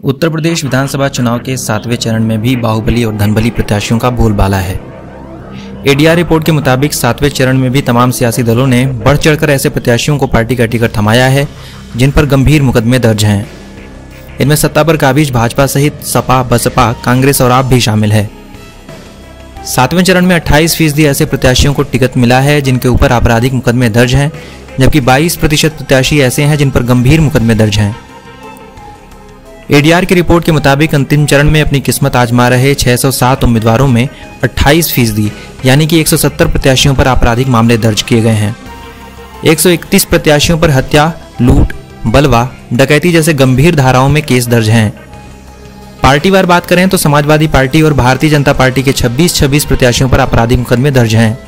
उत्तर प्रदेश विधानसभा चुनाव के 7वें चरण में भी बाहुबली और धनबली प्रत्याशियों का बोलबाला है। एडीआर रिपोर्ट के मुताबिक 7वें चरण में भी तमाम सियासी दलों ने बढ़ चढ़कर ऐसे प्रत्याशियों को पार्टी का टिकट थमाया है जिन पर गंभीर मुकदमे दर्ज हैं। इनमें सत्ता पर काबिज भाजपा सहित सपा, बसपा, कांग्रेस और आप भी शामिल है। 7वें चरण में 28% ऐसे प्रत्याशियों को टिकट मिला है जिनके ऊपर आपराधिक मुकदमे दर्ज हैं, जबकि 22% प्रत्याशी ऐसे हैं जिन पर गंभीर मुकदमे दर्ज हैं। एडीआर की रिपोर्ट के मुताबिक अंतिम चरण में अपनी किस्मत आजमा रहे 607 उम्मीदवारों में 28% यानी कि 170 प्रत्याशियों पर आपराधिक मामले दर्ज किए गए हैं। 131 प्रत्याशियों पर हत्या, लूट, बलवा, डकैती जैसे गंभीर धाराओं में केस दर्ज हैं। पार्टीवार बात करें तो समाजवादी पार्टी और भारतीय जनता पार्टी के 26 प्रत्याशियों पर आपराधिक मुकदमे दर्ज हैं।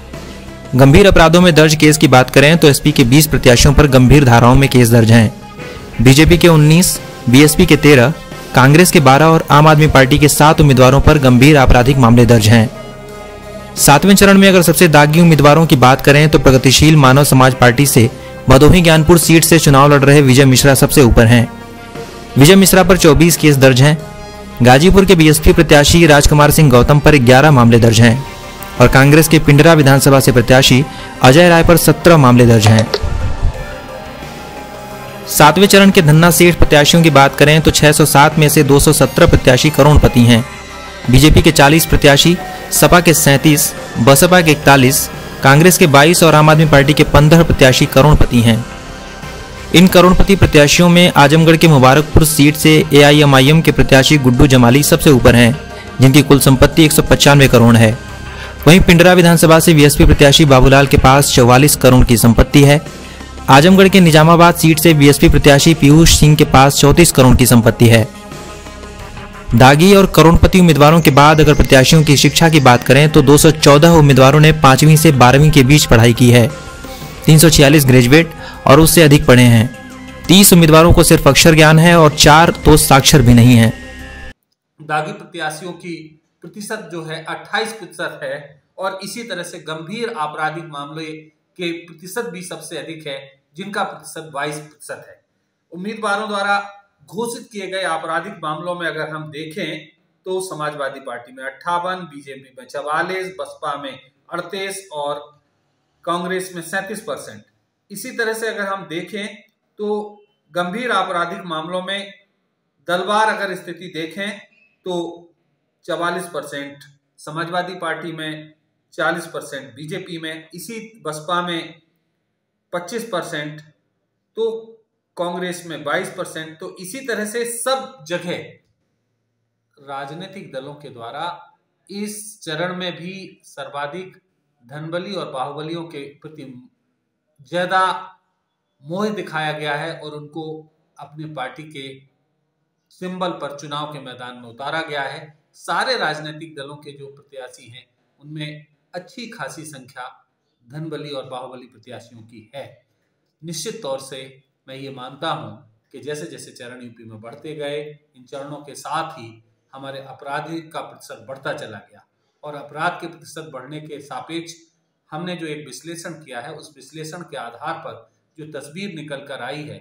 गंभीर अपराधों में दर्ज केस की बात करें तो एसपी के 20 प्रत्याशियों पर गंभीर धाराओं में केस दर्ज हैं। बीजेपी के 19, बीएसपी के 13, कांग्रेस के 12 और आम आदमी पार्टी के 7 उम्मीदवारों पर गंभीर आपराधिक मामले दर्ज हैं। 7वें चरण में अगर सबसे दागी उम्मीदवारों की बात करें तो प्रगतिशील मानव समाज पार्टी से भदोही ज्ञानपुर सीट से चुनाव लड़ रहे विजय मिश्रा सबसे ऊपर हैं। विजय मिश्रा पर 24 केस दर्ज हैं। गाजीपुर के बीएसपी प्रत्याशी राजकुमार सिंह गौतम पर 11 मामले दर्ज हैं और कांग्रेस के पिंडरा विधानसभा से प्रत्याशी अजय राय पर 17 मामले दर्ज हैं। 7वें चरण के धन्ना सेठ प्रत्याशियों की बात करें तो 607 में से 217 प्रत्याशी करोड़पति हैं। बीजेपी के 40 प्रत्याशी, सपा के 37, बसपा के 41, कांग्रेस के 22 और आम आदमी पार्टी के 15 प्रत्याशी करोड़पति हैं। इन करोड़पति प्रत्याशियों में आजमगढ़ के मुबारकपुर सीट से एआईएमआईएम के प्रत्याशी गुड्डू जमाली सबसे ऊपर हैं, जिनकी कुल संपत्ति 195 करोड़ है। वहीं पिंडरा विधानसभा से बीएसपी प्रत्याशी बाबूलाल के पास 44 करोड़ की संपत्ति है। आजमगढ़ के निजामाबाद सीट से बीएसपी प्रत्याशी पीयूष सिंह के पास 34 करोड़ की संपत्ति है। दागी और करोड़पति उम्मीदवारों के बाद अगर प्रत्याशियों की शिक्षा की बात करें तो 214 उम्मीदवारों ने 5वीं से 12वीं के बीच पढ़ाई की है। 346 ग्रेजुएट और उससे अधिक पढ़े हैं। 30 उम्मीदवारों को सिर्फ अक्षर ज्ञान है और 4 तो साक्षर भी नहीं है। दागी प्रत्याशियों की प्रतिशत जो है 28% है और इसी तरह से गंभीर आपराधिक मामले के प्रतिशत भी सबसे अधिक है, जिनका प्रतिशत 22% है। उम्मीदवारों द्वारा घोषित किए गए आपराधिक मामलों में अगर हम देखें तो समाजवादी पार्टी में 58, बीजेपी में 44, बसपा में 38 और कांग्रेस में 37%। इसी तरह से अगर हम देखें तो गंभीर आपराधिक मामलों में दलवार अगर स्थिति देखें तो 44%, समाजवादी पार्टी में 40%, बीजेपी में, इसी बसपा में 25%, तो कांग्रेस में 22%। तो इसी तरह से सब जगह राजनीतिक दलों के द्वारा इस चरण में भी सर्वाधिक धनबली और बाहुबलियों के प्रति ज्यादा मोह दिखाया गया है और उनको अपनी पार्टी के सिंबल पर चुनाव के मैदान में उतारा गया है। सारे राजनीतिक दलों के जो प्रत्याशी हैं उनमें अच्छी खासी संख्या धनबली और बाहुबली प्रत्याशियों की है। निश्चित तौर से मैं ये मानता हूं कि जैसे जैसे चरण यूपी में बढ़ते गए, इन चरणों के साथ ही हमारे अपराधी का प्रतिशत बढ़ता चला गया और अपराध के प्रतिशत बढ़ने के सापेक्ष हमने जो एक विश्लेषण किया है, उस विश्लेषण के आधार पर जो तस्वीर निकल कर आई है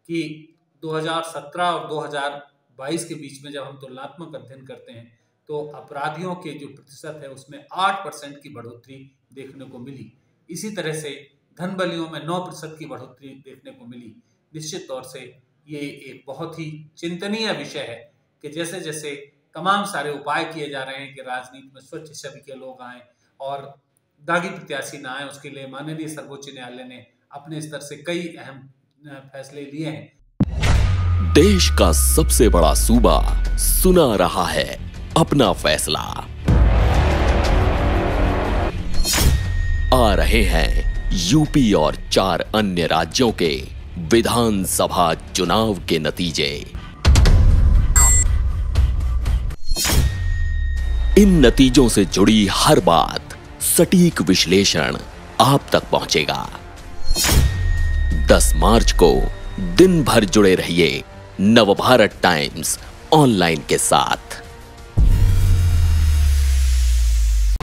कि 2017 और 2022 के बीच में जब हम तुलनात्मक अध्ययन करते हैं तो अपराधियों के जो प्रतिशत है उसमें 8% की बढ़ोतरी देखने को मिली। इसी तरह से धनबलियों में 9% की बढ़ोतरी देखने को मिली। निश्चित तौर से ये एक बहुत ही चिंतनीय विषय है कि जैसे जैसे तमाम सारे उपाय किए जा रहे हैं कि राजनीति में स्वच्छ छवि के लोग आए और दागी प्रत्याशी ना आए, उसके लिए माननीय सर्वोच्च न्यायालय ने अपने स्तर से कई अहम फैसले लिए हैं। देश का सबसे बड़ा सूबा सुना रहा है अपना फैसला। आ रहे हैं यूपी और 4 अन्य राज्यों के विधानसभा चुनाव के नतीजे। इन नतीजों से जुड़ी हर बात, सटीक विश्लेषण आप तक पहुंचेगा। 10 मार्च को दिन भर जुड़े रहिए नवभारत टाइम्स ऑनलाइन के साथ।